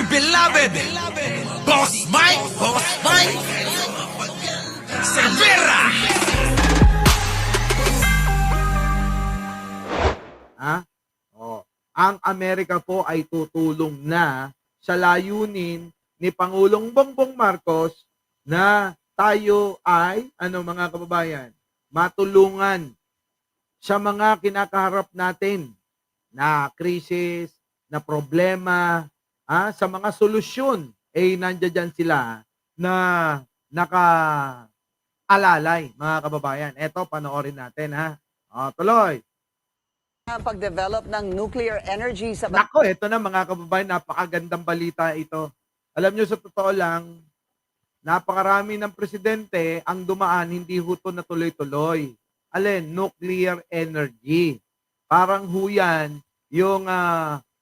beloved Boss Mike Cervera. Ang Amerika po ay tutulong na sa layunin ni Pangulong Bongbong Marcos na tayo ay, mga kababayan, matulungan sa mga kinakaharap natin na krisis, na problema, sa mga solusyon, nandiyan sila na naka-alalay, mga kababayan. Eto, panoorin natin, ha. Tuloy. Ang pag-develop ng nuclear energy sa Nako, eto na mga kababayan, napakagandang balita ito. Alam nyo, sa totoo lang, napakarami ng presidente ang dumaan, hindi huto na tuloy-tuloy. Alin? Nuclear energy. Parang huyan yung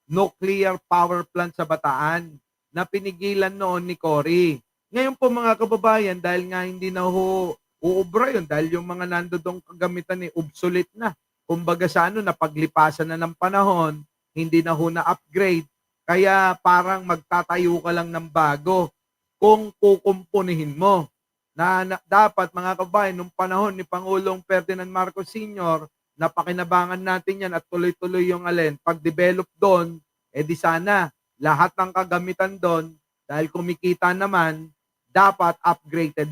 nuclear power plant sa Bataan na pinigilan noon ni Cory. Ngayon po mga kababayan, dahil nga hindi na uubra yun, dahil yung mga nandodong kagamitan obsolete na. Kumbaga sa napaglipasan na ng panahon, hindi na na-upgrade, kaya parang magtatayo ka lang ng bago kung kukumpunihin mo. Dapat mga kababayan, nung panahon ni Pangulong Ferdinand Marcos Sr., napakinabangan natin yan at tuloy-tuloy yung pag-develop doon, di sana lahat ng kagamitan doon, dahil kumikita naman, dapat upgraded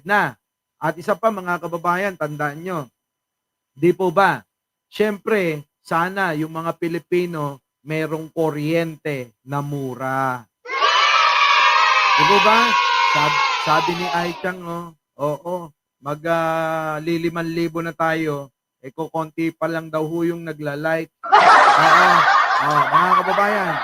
na. At isa pa mga kababayan, tandaan nyo, di po ba? Siyempre, sana yung mga Pilipino merong kuryente na mura. Di po ba? Sabi ni Aichang, oo, mag-5,000 na tayo, kukonti pa lang daw yung nagla-like. Mga kababayan,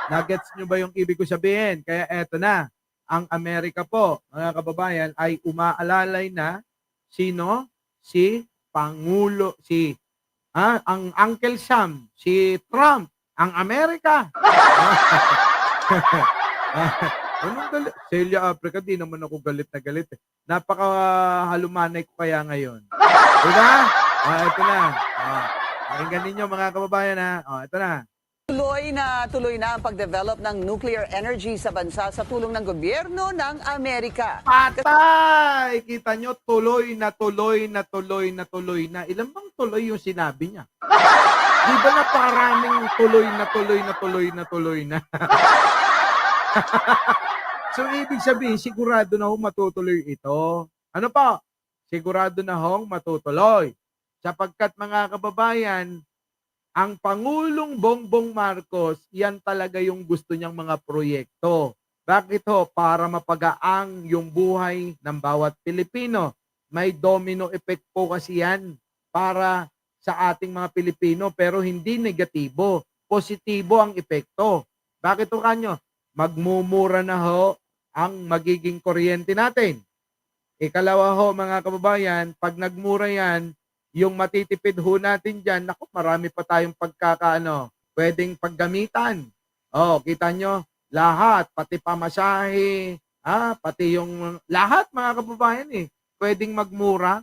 nagets nyo ba yung ibig ko sabihin? Kaya eto na, ang Amerika po, mga kababayan, ay umaalalay na sino? Si Pangulo, ang Uncle Sam, si Trump, ang Amerika. Anong galit? Celia Africa, di naman ako galit na galit. Napakahalumanay ko kaya ngayon. Diba? Ito na. Pakinggan ninyo mga kababayan ha. Ito na. tuloy na ang pag-develop ng nuclear energy sa bansa sa tulong ng gobyerno ng Amerika. Patay! Kita nyo, tuloy na. Ilan bang tuloy yung sinabi niya? Di ba naparaming tuloy na? So, ibig sabihin, sigurado na matutuloy ito. Ano pa? Sigurado na matutuloy. Sapagkat mga kababayan, ang Pangulong Bongbong Marcos, yan talaga yung gusto niyang mga proyekto. Bakit Para mapagaang yung buhay ng bawat Pilipino. May domino effect po kasi yan para sa ating mga Pilipino, pero hindi negatibo. Positibo ang epekto. Bakit kanyo? Magmumura na ang magiging kuryente natin. Ikalawa mga kababayan, pag nagmura yan, yung matitipid natin dyan, naku, marami pa tayong pwedeng paggamitan. Kita nyo, lahat, pati pamasahe, pati yung lahat mga kababayan pwedeng magmura.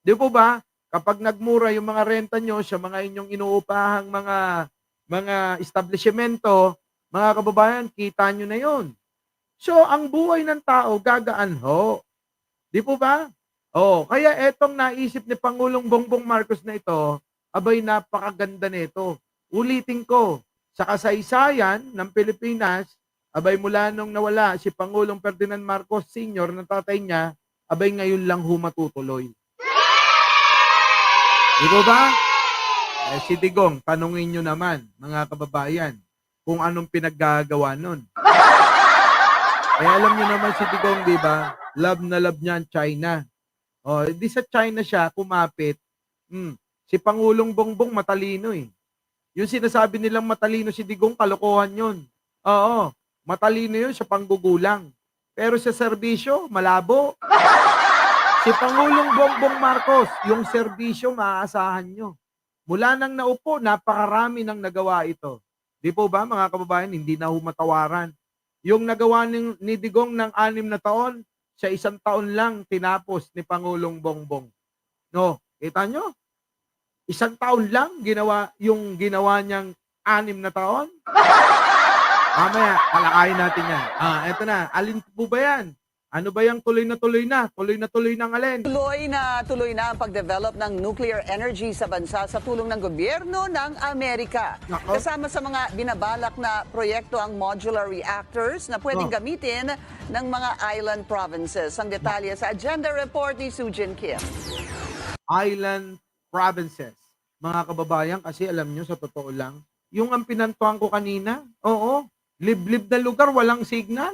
Di po ba? Kapag nagmura yung mga renta nyo sa mga inyong inuupahang mga establishmento, mga kababayan, kita nyo na yon. So, ang buhay ng tao gagaan Di po ba? Kaya etong naisip ni Pangulong Bongbong Marcos na ito, abay napakaganda nito. Ulitin ko, sa kasaysayan ng Pilipinas, abay mula nung nawala si Pangulong Ferdinand Marcos Sr. ng tatay niya, abay ngayon lang matutuloy. Di po ba? Si Digong, tanungin nyo naman, mga kababayan, kung anong pinaggagawa nun. Alam nyo naman si Digong, di ba? Love na love niya ang China. Di sa China siya kumapit. Si Pangulong Bongbong matalino Yung sinasabi nilang matalino si Digong, kalokohan yun. Matalino yun sa panggugulang. Pero sa serbisyo, malabo. Si Pangulong Bongbong Marcos, yung serbisyo maaasahan nyo. Mula nang naupo, napakarami nang nagawa ito. Di po ba mga kababayan, hindi na matawaran. Yung nagawa ni Digong ng 6 na taon, sa 1 taon lang tinapos ni Pangulong Bongbong. Kita nyo? 1 taon lang ginawa niyang 6 na taon. Mamaya, talakayin natin yan. Eto na. Alin po ba yan? Ano ba yung tuloy na tuloy na? Tuloy na tuloy ng alin? Tuloy na ang pagdevelop ng nuclear energy sa bansa sa tulong ng gobyerno ng Amerika. Nako. Kasama sa mga binabalak na proyekto ang modular reactors na pwedeng gamitin ng mga island provinces. Ang detalye sa Agenda Report ni Sujin Kim. Island provinces. Mga kababayan, kasi alam nyo, sa totoo lang, yung ang pinantuan ko kanina, oo, liblib na lugar, walang signal.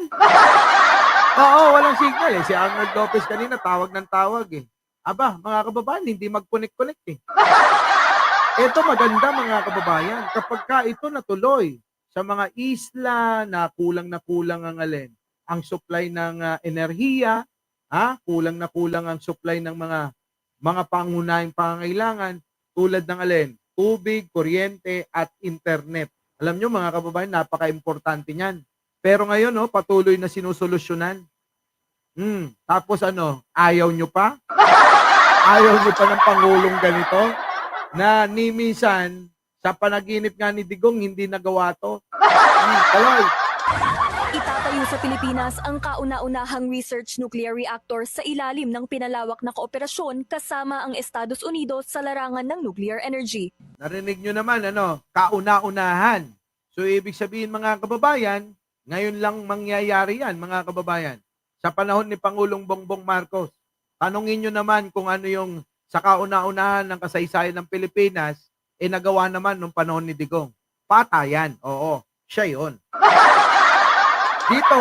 Oo, walang signal eh. Si Arnold Lopez kanina, tawag ng tawag eh. Aba, mga kababayan, hindi mag-connect-connect eh. Ito maganda mga kababayan, kapag ka ito natuloy sa mga isla na kulang ang alin, ang supply ng enerhiya, kulang ang supply ng mga pangunahing pangangailangan tulad ng alin, tubig, kuryente at internet. Alam nyo mga kababayan, napaka-importante niyan. Pero ngayon, patuloy na sinusolusyonan. Tapos ayaw nyo pa? Ayaw nyo pa ng Pangulong ganito? Na ni minsan, sa panaginip nga ni Digong, hindi nagawa to. Kaloy, Itatayo sa Pilipinas ang kauna-unahang research nuclear reactor sa ilalim ng pinalawak na kooperasyon kasama ang Estados Unidos sa larangan ng nuclear energy. narinig nyo naman, kauna-unahan. So, ibig sabihin mga kababayan, ngayon lang mangyayari yan, mga kababayan. Sa panahon ni Pangulong Bongbong Marcos, tanungin nyo naman kung ano yung sa kauna-unahan ng kasaysayan ng Pilipinas, nagawa naman nung panahon ni Digong. Patayan, oo, siya yun. Dito,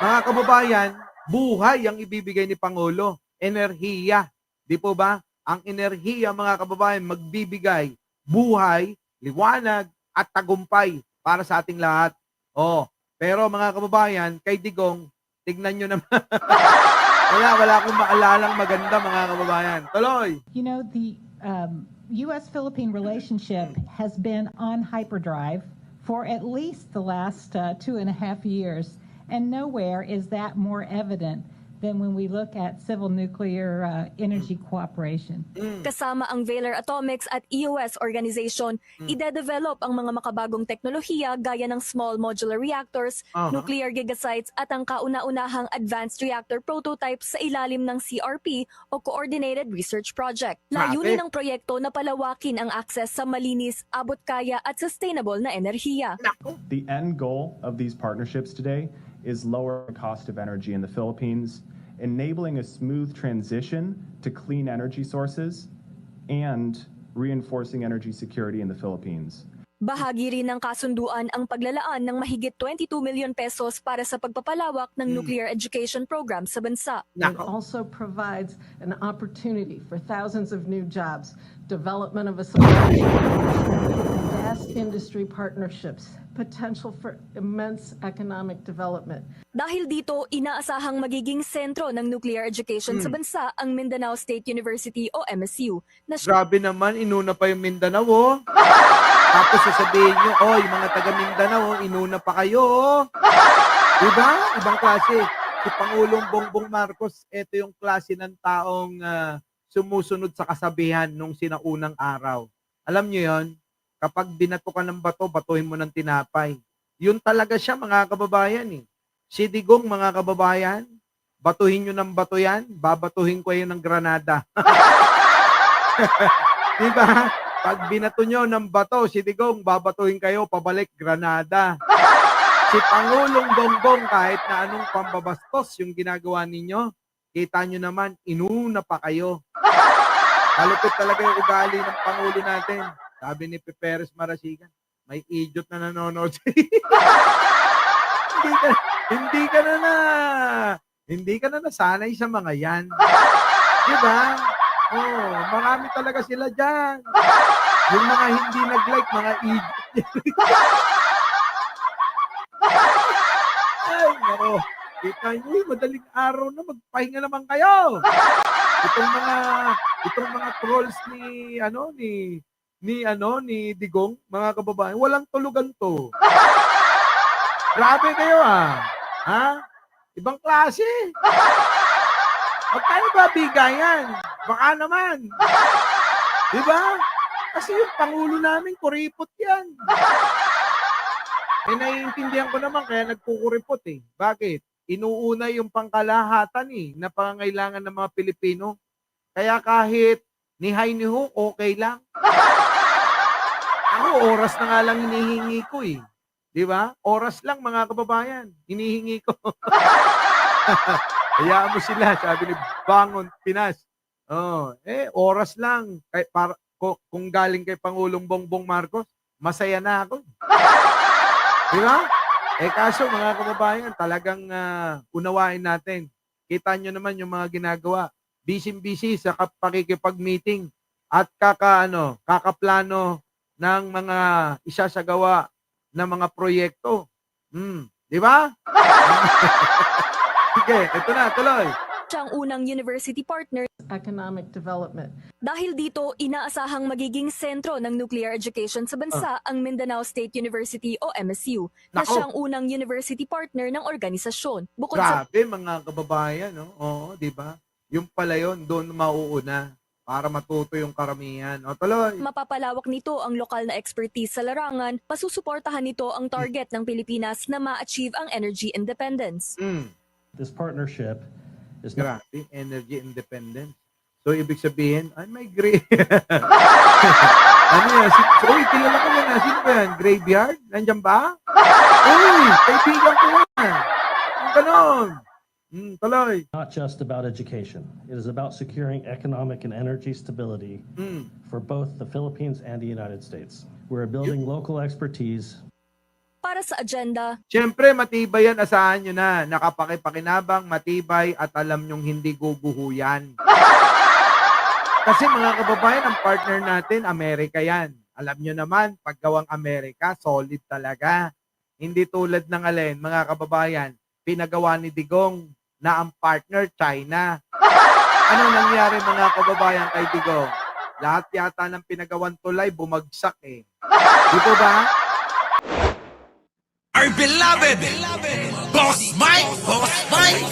mga kababayan, buhay ang ibibigay ni Pangulo. Enerhiya. Di po ba? Ang enerhiya, mga kababayan, magbibigay buhay, liwanag, at tagumpay para sa ating lahat. Pero mga kababayan, kay Digong, tignan nyo naman. wala akong maalalang maganda, mga kababayan. Tuloy! You know, the U.S.-Philippine relationship has been on hyperdrive for at least the last 2.5 years, and nowhere is that more evident than when we look at civil nuclear energy cooperation. Kasama ang Valer Atomics at EOS organization, ide-develop ang mga makabagong teknolohiya gaya ng small modular reactors, nuclear gigasites at ang kauna-unahang advanced reactor prototypes sa ilalim ng CRP o Coordinated Research Project. Layunin ng proyekto na palawakin ang access sa malinis, abot-kaya at sustainable na enerhiya. The end goal of these partnerships today is lower the cost of energy in the Philippines, enabling a smooth transition to clean energy sources, and reinforcing energy security in the Philippines. Bahagi rin ng kasunduan ang paglalaan ng mahigit 22 million pesos para sa pagpapalawak ng nuclear education program sa bansa. It also provides an opportunity for thousands of new jobs, development of a supply chain, vast industry partnerships, potential for immense economic development. Dahil dito, inaasahang magiging sentro ng nuclear education sa bansa ang Mindanao State University o MSU. Na Grabe naman, inuna pa yung Mindanao, Tapos sasabihin nyo, yung mga taga Mindanao, inuna pa kayo, Diba? Ibang klase. Si Pangulong Bongbong Marcos, ito yung klase ng taong sumusunod sa kasabihan nung sinaunang araw. Alam nyo yon, kapag binato ka ng bato, batuhin mo ng tinapay. Yun talaga siya, mga kababayan. Si Digong, mga kababayan, batuhin nyo ng bato yan, babatuhin ko yun ng granada. Diba? Pag binato nyo ng bato, si Digong, babatuhin kayo, pabalik, granada. Si Pangulong Bongbong, kahit na anong pambabastos yung ginagawa ninyo, kita nyo naman, inuna pa kayo. Kalupit talaga yung ugali ng Pangulo natin. Sabi ni Peperes Marasigan, may idiot na nanonood. Hindi ka na nasanay sa mga yan. Diba? Marami talaga sila dyan. Yung mga hindi nag-like, mga idiot. Ay, nako. Kita nyo, madaling araw na, magpahinga naman kayo. Itong mga trolls ni Digong, mga kababayan, walang tulugan to. Grabe kayo ha? Ibang klase. Magkano ba bigayan? Baka naman. Diba? Kasi yung Pangulo namin, kuripot yan. Eh, naiintindihan ko naman kaya nagkukuripot eh. Bakit? Inuuna yung pangkalahatan na pangangailangan ng mga Pilipino. Kaya kahit ni hay ni ho, okay lang. Ako, oras na nga lang hinihingi ko eh. Di ba? Oras lang mga kababayan. Hinihingi ko. Hayaan mo sila, sabi ni Bangon Pinas. Oh, oras lang. Para, kung galing kay Pangulong Bongbong Marcos, masaya na ako. Di ba? Kaso mga kababayan, talagang unawain natin. Kita nyo naman yung mga ginagawa. Busy-busy sa pakikipag-meeting at kakaplano ng mga isasagawa ng mga proyekto. Di ba? Sige, ito na, tuloy. Siya ang unang university partner. Economic development. Dahil dito, inaasahang magiging sentro ng nuclear education sa bansa ang Mindanao State University o MSU, na Nako. siyang unang university partner ng organisasyon. Bukod sa Grabe mga kababayan, no? Oo, di ba? Yung pala yun, doon mauuna para matuto yung karamihan. O, tuloy. mapapalawak nito ang lokal na expertise sa larangan, pasusuportahan nito ang target ng Pilipinas na ma-achieve ang energy independence. This partnership is not Grabe, energy independence. So, ibig sabihin, ay, may gray. Ano yan? Uy, kilala ko yan. Sino ba yan? Graveyard? Nandiyan ba? Uy, kaibigan ko yan. Ang ganon. Tuloy. not just about education. It is about securing economic and energy stability for both the Philippines and the United States. We're building local expertise. Para sa agenda, Siyempre, matibay yan. Asahan nyo na. Nakapakipakinabang, matibay, at alam nyong hindi guguhuyan. Kasi mga kababayan, ang partner natin, Amerika yan. Alam nyo naman, paggawang Amerika, solid talaga. Hindi tulad ng alin, mga kababayan, pinagawa ni Digong na ang partner, China. Ano nangyari mga kababayan kay Digong? Lahat yata ng pinagawan tulay, bumagsak eh. Di po ba? Our beloved Boss Mike, Boss Mike.